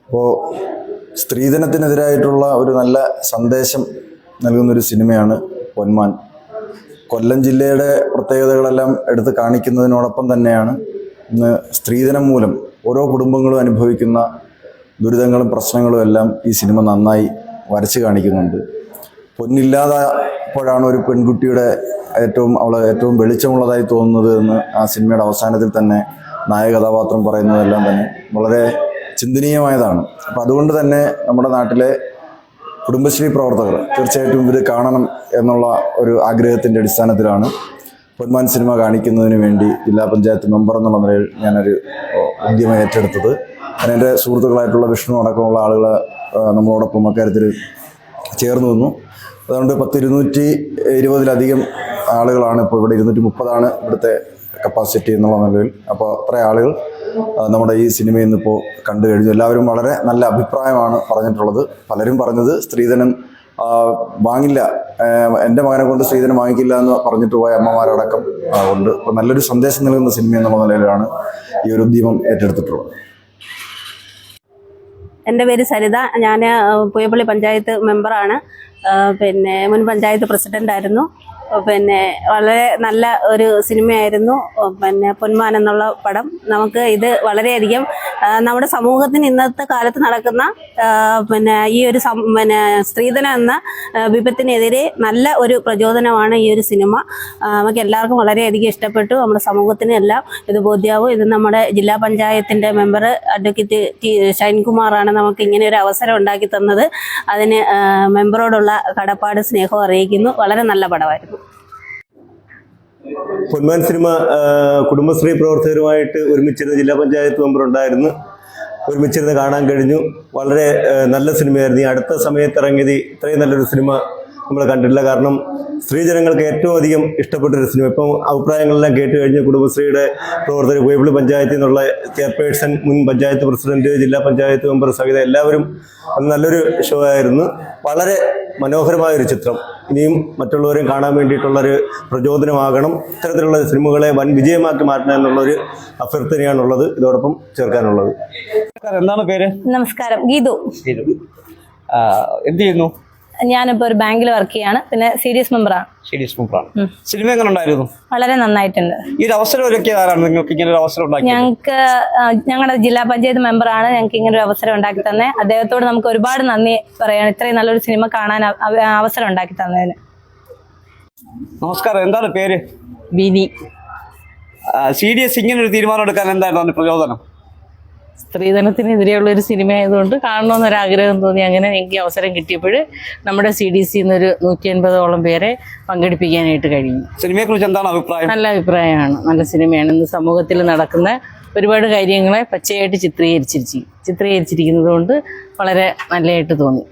അപ്പോൾ സ്ത്രീധനത്തിനെതിരായിട്ടുള്ള ഒരു നല്ല സന്ദേശം നൽകുന്നൊരു സിനിമയാണ് പൊന്മാൻ. കൊല്ലം ജില്ലയുടെ പ്രത്യേകതകളെല്ലാം എടുത്ത് കാണിക്കുന്നതിനോടൊപ്പം തന്നെയാണ് ഇന്ന് സ്ത്രീധനം മൂലം ഓരോ കുടുംബങ്ങളും അനുഭവിക്കുന്ന ദുരിതങ്ങളും പ്രശ്നങ്ങളും എല്ലാം ഈ സിനിമ നന്നായി വരച്ച് കാണിക്കുന്നുണ്ട്. പൊന്നില്ലാതായപ്പോഴാണ് ഒരു പെൺകുട്ടിയുടെ അവളെ ഏറ്റവും വെളിച്ചമുള്ളതായി തോന്നുന്നത് എന്ന് ആ സിനിമയുടെ അവസാനത്തിൽ തന്നെ നായക കഥാപാത്രം പറയുന്നതെല്ലാം തന്നെ വളരെ ചിന്തനീയമായതാണ്. അപ്പം അതുകൊണ്ട് തന്നെ നമ്മുടെ നാട്ടിലെ കുടുംബശ്രീ പ്രവർത്തകർ തീർച്ചയായിട്ടും ഇത് കാണണം എന്നുള്ള ഒരു ആഗ്രഹത്തിൻ്റെ അടിസ്ഥാനത്തിലാണ് പൊന്മാൻ സിനിമ കാണിക്കുന്നതിന് വേണ്ടി ജില്ലാ പഞ്ചായത്ത് മെമ്പർ എന്നുള്ള നിലയിൽ ഞാനൊരു ഉദ്യമം ഏറ്റെടുത്തത്. ഞാൻ എൻ്റെ സുഹൃത്തുക്കളായിട്ടുള്ള വിഷ്ണു അടക്കമുള്ള ആളുകൾ നമ്മളോടൊപ്പം അക്കാര്യത്തിൽ ചേർന്ന് നിന്നു. അതുകൊണ്ട് 220-ലധികം ആളുകളാണ് ഇപ്പോൾ ഇവിടെ, 230 ഇവിടുത്തെ കപ്പാസിറ്റി എന്നുള്ള നിലയിൽ. അപ്പോൾ അത്ര ആളുകൾ നമ്മുടെ ഈ സിനിമയിൽ നിന്നിപ്പോൾ കണ്ടു കഴിഞ്ഞു. എല്ലാവരും വളരെ നല്ല അഭിപ്രായമാണ് പറഞ്ഞിട്ടുള്ളത്. പലരും പറഞ്ഞത് സ്ത്രീധനം വാങ്ങില്ല, എൻ്റെ മകനെ കൊണ്ട് സ്ത്രീധനം വാങ്ങിക്കില്ല എന്ന് പറഞ്ഞിട്ട് പോയ അമ്മമാരടക്കം ഉണ്ട്. അപ്പോൾ നല്ലൊരു സന്ദേശം നൽകുന്ന സിനിമ എന്നുള്ള നിലയിലാണ് ഈ ഒരു ഉദ്യമം ഏറ്റെടുത്തിട്ടുള്ളത്. എൻ്റെ പേര് സരിത. ഞാൻ പുയപ്പള്ളി പഞ്ചായത്ത് മെമ്പറാണ്. മുൻ പഞ്ചായത്ത് പ്രസിഡൻ്റായിരുന്നു. വളരെ നല്ല ഒരു സിനിമയായിരുന്നു പൊന്മാൻ എന്നുള്ള പടം. നമുക്ക് ഇത് വളരെയധികം നമ്മുടെ സമൂഹത്തിന് ഇന്നത്തെ കാലത്ത് നടക്കുന്ന ഈ ഒരു സ്ത്രീധനം എന്ന വിപത്തിനെതിരെ നല്ല ഒരു പ്രചോദനമാണ് ഈ ഒരു സിനിമ. നമുക്ക് എല്ലാവർക്കും വളരെയധികം ഇഷ്ടപ്പെട്ടു. നമ്മുടെ സമൂഹത്തിന് എല്ലാം ഇത് ബോധ്യമാവും. ഇത് നമ്മുടെ ജില്ലാ പഞ്ചായത്തിൻ്റെ മെമ്പർ അഡ്വക്കേറ്റ് ഷൈൻകുമാറാണ് നമുക്ക് ഇങ്ങനെ ഒരു അവസരം ഉണ്ടാക്കി തന്നത്. അതിന് മെമ്പറോടുള്ള കടപ്പാട് സ്നേഹവും അറിയിക്കുന്നു. വളരെ നല്ല പടമായിരുന്നു. പൊന്മാൻ സിനിമ കുടുംബശ്രീ പ്രവർത്തകരുമായിട്ട് ഒരുമിച്ചിരുന്ന ജില്ലാ പഞ്ചായത്ത് മെമ്പർ ഉണ്ടായിരുന്നു. ഒരുമിച്ചിരുന്ന് കാണാൻ കഴിഞ്ഞു. വളരെ നല്ല സിനിമയായിരുന്നു. ഈ അടുത്ത സമയത്ത് ഇറങ്ങിയത് ഇത്രയും നല്ലൊരു സിനിമ നമ്മൾ കണ്ടിട്ടില്ല. കാരണം സ്ത്രീജനങ്ങൾക്ക് ഏറ്റവും അധികം ഇഷ്ടപ്പെട്ടൊരു സിനിമ. ഇപ്പം അഭിപ്രായങ്ങളെല്ലാം കേട്ട് കഴിഞ്ഞ് കുടുംബശ്രീയുടെ പ്രവർത്തകർ, പുയപ്പള്ളി പഞ്ചായത്തിൽ നിന്നുള്ള ചെയർപേഴ്സൺ, മുൻ പഞ്ചായത്ത് പ്രസിഡന്റ്, ജില്ലാ പഞ്ചായത്ത് മെമ്പർ സഹിതം എല്ലാവരും നല്ലൊരു ഷോ ആയിരുന്നു. വളരെ മനോഹരമായൊരു ചിത്രം. ഇനിയും മറ്റുള്ളവരെയും കാണാൻ വേണ്ടിയിട്ടുള്ളൊരു പ്രചോദനമാകണം. ഇത്തരത്തിലുള്ള സിനിമകളെ വൻ വിജയമാക്കി മാറ്റണം എന്നുള്ളൊരു അഭ്യർത്ഥനയാണുള്ളത് ഇതോടൊപ്പം ചേർക്കാനുള്ളത്. എന്താണ് പേര്? നമസ്കാരം, ഗീതു. എന്ത് ചെയ്യുന്നു? ഞാനിപ്പോൾ ഒരു ബാങ്കിൽ വർക്ക് ചെയ്യാണ്. പിന്നെ സീരിയസ് മെമ്പറാണ്. സിനിമ എങ്ങനെ ഉണ്ടായിരുന്നു? വളരെ നന്നായിട്ടുണ്ട്. ഈ ഒരു അവസരം ഒരുക്കിയതാരാണ് നിങ്ങൾക്ക് ഇങ്ങനെ ഒരു അവസരം ഉണ്ടാക്കി? ഞങ്ങളുടെ ജില്ലാ പഞ്ചായത്ത് മെമ്പറാണ് ഞങ്ങൾക്ക് ഇങ്ങനെ ഒരു അവസരം ഉണ്ടാക്കി തന്നെ. അദ്ദേഹത്തോട് നമുക്ക് ഒരുപാട് നന്ദി പറയാണ്, ഇത്രയും നല്ലൊരു സിനിമ കാണാൻ അവസരം ഉണ്ടാക്കി തന്നതിന്. നമസ്കാരം, എന്താണ് പേര്? ബിനി. CDS ഇങ്ങനെ ഒരു തീരുമാനം എടുക്കാൻ എന്തായിരുന്നു പ്രചോദനം? സ്ത്രീധനത്തിനെതിരെയുള്ള ഒരു സിനിമ ആയതുകൊണ്ട് കാണണമെന്നൊരാഗ്രഹം തോന്നി. അങ്ങനെ എനിക്ക് അവസരം കിട്ടിയപ്പോൾ നമ്മുടെ CDC എന്നൊരു 150ഓളം പേരെ പങ്കെടുപ്പിക്കാനായിട്ട് കഴിഞ്ഞു. സിനിമയെക്കുറിച്ച് എന്താണ് അഭിപ്രായം? നല്ല അഭിപ്രായമാണ്. നല്ല സിനിമയാണ്. ഇന്ന് സമൂഹത്തിൽ നടക്കുന്ന ഒരുപാട് കാര്യങ്ങളെ പച്ചയായിട്ട് ചിത്രീകരിച്ചിരിക്കുന്നത് കൊണ്ട് വളരെ നല്ലതായിട്ട് തോന്നി.